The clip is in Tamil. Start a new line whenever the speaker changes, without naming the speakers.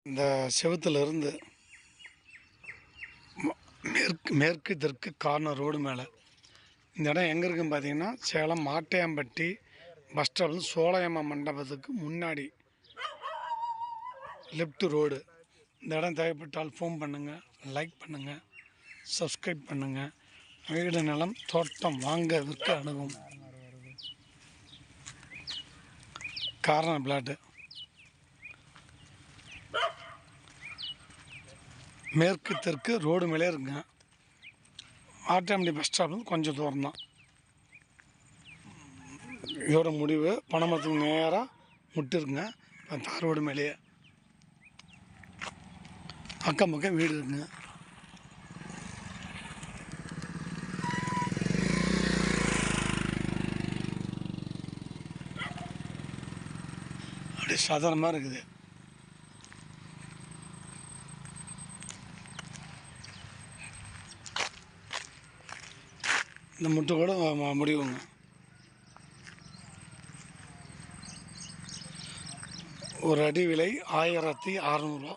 இந்த செவுத்துலேருந்து மேற்கு தெற்கு கார்னர் ரோடு மேலே இந்த இடம் எங்கே இருக்குன்னு பார்த்தீங்கன்னா சேலம் மாட்டையாம்பட்டி பஸ் ஸ்டாப்லேருந்து சோலையம்மா மண்டபத்துக்கு முன்னாடி லெஃப்ட் ரோடு. இந்த இடம் தேவைப்பட்டால் ஃபோன் பண்ணுங்கள், லைக் பண்ணுங்கள், சப்ஸ்கிரைப் பண்ணுங்கள். வீடு நிலம் தோட்டம் வாங்க விற்க அணுகும். கார்னர் பிளாட்டு மேற்கு தெற்கு ரோடு மேலே இருக்குங்க. ஆட்டாம்பட்டி பஸ் ஸ்டாப்லேருந்து கொஞ்சம் தூரம் தான். இதோட முடிவு பனைமரத்துக்கு நேராக முட்டிருக்குங்க. தார் ரோடு மேலேயே அக்கம் பக்கம் வீடு இருக்குங்க. அப்படியே சாதாரணமாக இருக்குது. இந்த முட்டை கூட முடிவுங்க. ஒரு அடி விலை 1600 ரூபா.